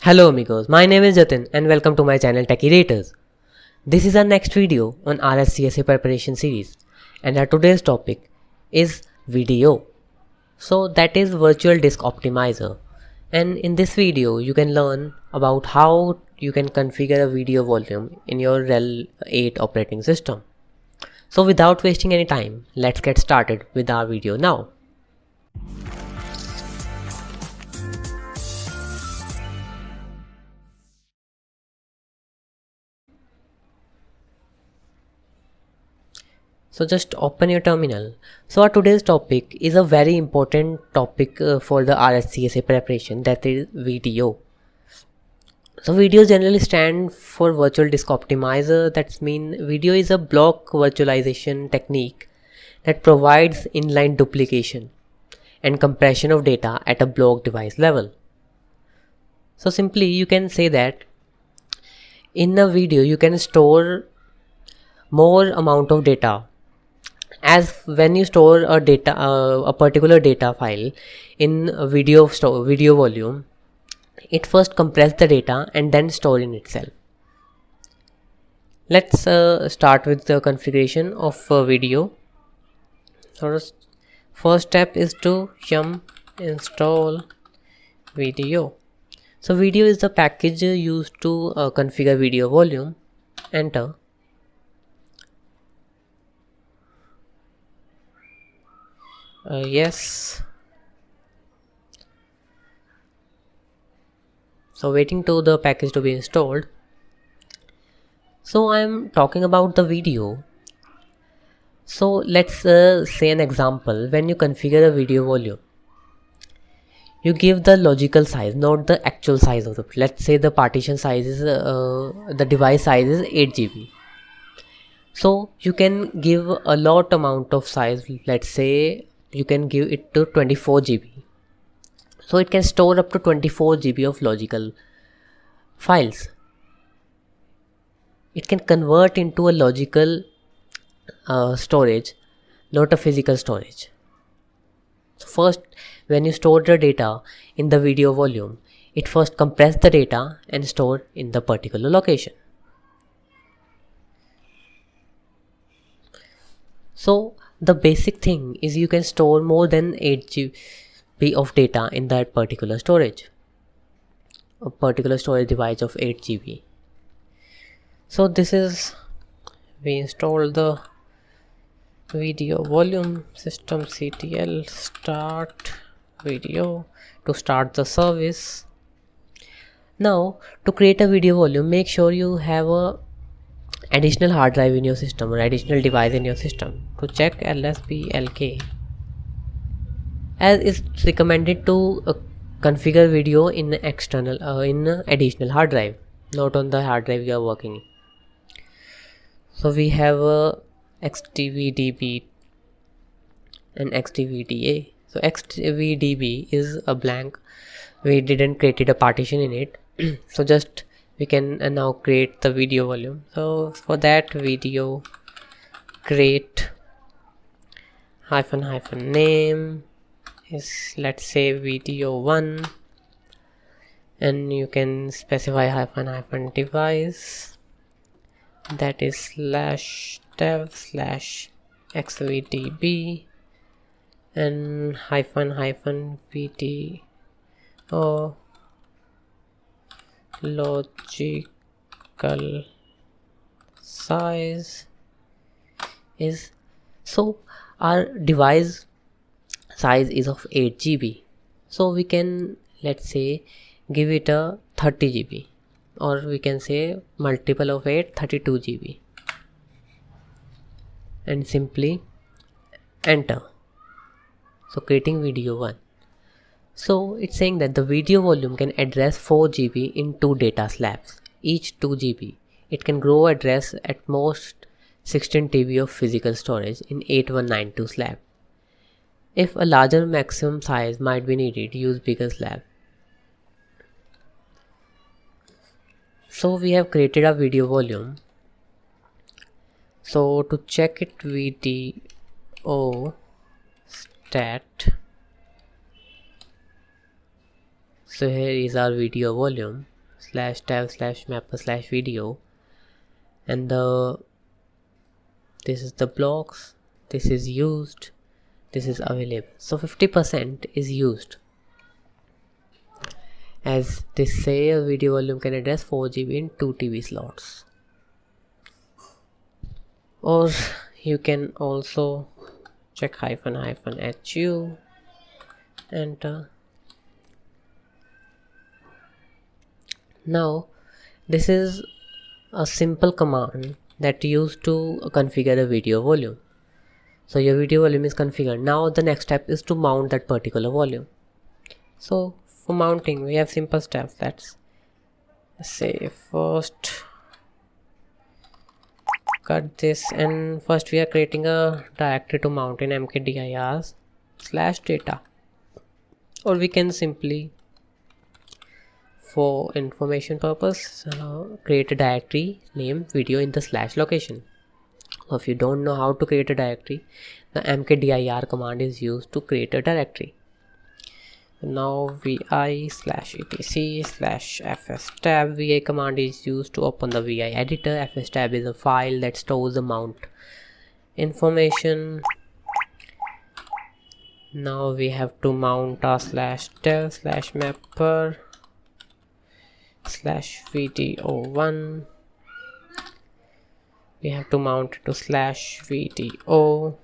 Hello amigos, my name is Jatin and welcome to my channel TECHYRATORS. This is our next video on RHCSA preparation series and our today's topic is VDO. So that is Virtual Disk Optimizer, and in this video you can learn about how you can configure a video volume in your RHEL 8 operating system. So without wasting any time, let's get started with our video now. So just open your terminal. So our today's topic is a very important topic for the RHCSA preparation, that is VDO. So VDO generally stand for Virtual Disk Optimizer. That means VDO is a block virtualization technique that provides inline duplication and compression of data at a block device level. So simply you can say that in a video you can store more amount of data, as when you store a particular data file in a video volume, it first compress the data and then store in itself. Let's start with the configuration of video. So first step is to yum install VDO. So VDO is the package used to configure video volume. Enter. Yes. So waiting to the package to be installed. So I am talking about the video. So let's say an example. When you configure a video volume, you give the logical size, not the actual size of the. Let's say the partition size is the device size is 8 GB. So you can give a lot amount of size. Let's say you can give it to 24 GB. So it can store up to 24 GB of logical files. It can convert into a logical storage, not a physical storage. So first, when you store the data in the video volume, it first compress the data and store in the particular location. So the basic thing is you can store more than 8 GB of data in that particular storage, a particular storage device of 8 GB. So this is, we install the video volume systemctl start video to start the service. Now to create a video volume, make sure you have a additional hard drive in your system or additional device in your system. To check lsblk, as it's recommended to configure video in external in additional hard drive, not on the hard drive you are working. So we have a xtvdb and xtvda. So xtvdb is a blank, we didn't created a partition in it. So just we can now create the video volume. So for that, video create hyphen name is, let's say, video 1, and you can specify hyphen device, that is /dev /xvdb, and hyphen VDO logical size is, so our device size is of 8 GB. So we can, let's say, give it a 30 GB, or we can say multiple of 8, 32 GB, and simply enter. So creating video 1. So it's saying that the video volume can address 4 GB in 2 data slabs, each 2 GB. It can grow address at most 16 TB of physical storage in 8192 slab. If a larger maximum size might be needed, use bigger slab. So we have created a video volume. So to check it, VDO stat. So here is our video volume. slash tab slash mapper slash video, and this is the blocks, this is used, this is available. So 50% is used, as they say a video volume can address 4 GB in 2 TB slots. Or you can also check -hu, enter. Now this is a simple command that you use to configure a video volume. So your video volume is configured. Now the next step is to mount that particular volume. So for mounting we have simple steps. Let's say first cut this, and first we are creating a directory to mount in mkdir/data, or we can simply, for information purpose, create a directory named video in the / location. So if you don't know how to create a directory, the mkdir command is used to create a directory. Now vi/etc/fstab vi command is used to open the vi editor. Fstab is a file that stores the mount information. Now we have to mount our /dev/mapper/video1. we have to mount it to /video.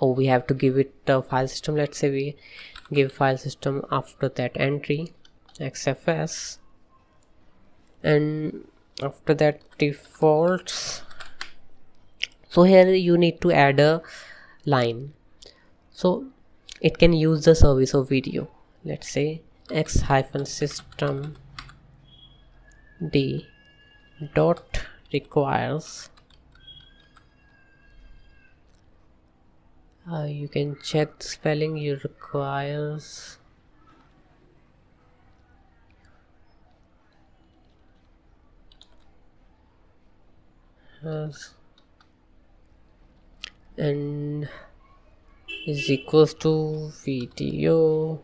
Oh, we have to give it a file system. Let's say we give file system after that entry xfs, and after that defaults. So here you need to add a line so it can use the service of video. Let's say x-system d dot requires, you can check the spelling, you requires and is equals to video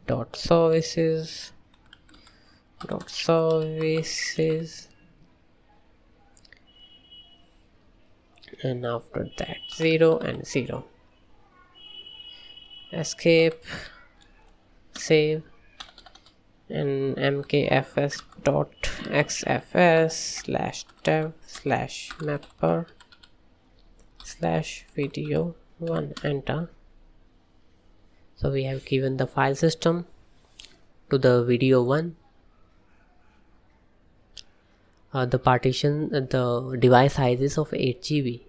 dot services, and after that 0 and 0. Escape, save, and mkfs.xfs/dev/mapper/video1, enter. So we have given the file system to the video1. The partition, the device size is of 8 GB.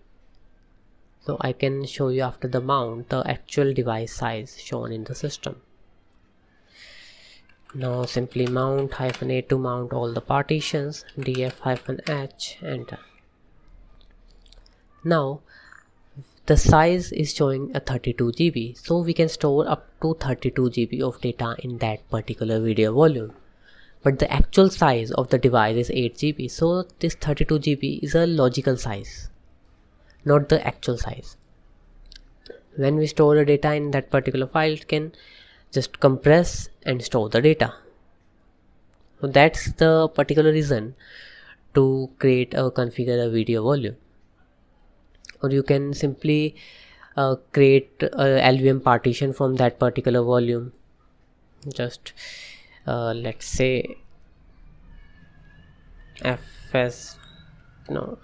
So I can show you after the mount the actual device size shown in the system. Now simply mount -a to mount all the partitions, df-h, enter. Now the size is showing a 32 GB, so we can store up to 32 GB of data in that particular video volume. But the actual size of the device is 8 GB, so this 32 GB is a logical size, not the actual size. When we store the data in that particular file, it can just compress and store the data. So that's the particular reason to create or configure a video volume. Or you can simply create a LVM partition from that particular volume. Just let's say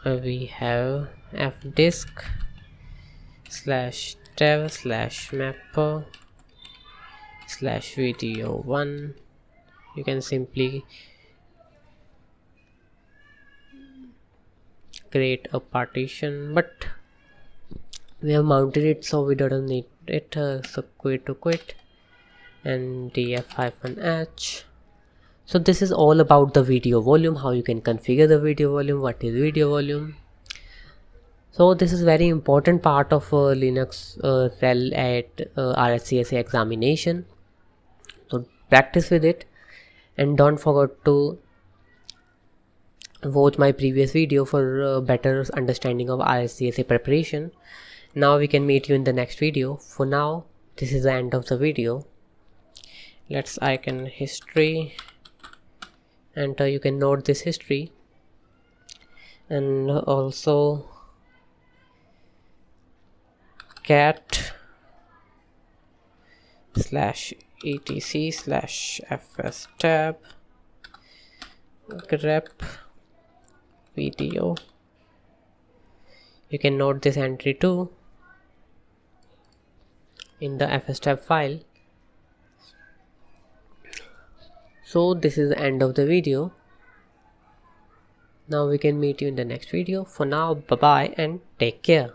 we have fdisk/dev/mapper/video1. you can simply create a partition, but we have mounted it, so we don't need it. So quit and df-h. So this is all about the video volume, how you can configure the video volume, what is video volume. So this is very important part of Linux RHEL at RHCSA examination. So practice with it, and don't forget to watch my previous video for better understanding of RHCSA preparation. Now we can meet you in the next video. For now, this is the end of the video. Let's icon history, and you can note this history, and also cat /etc/fs tab grep video. You can note this entry too in the fs tab file. So this is the end of the video. Now we can meet you in the next video. For now, bye bye and take care.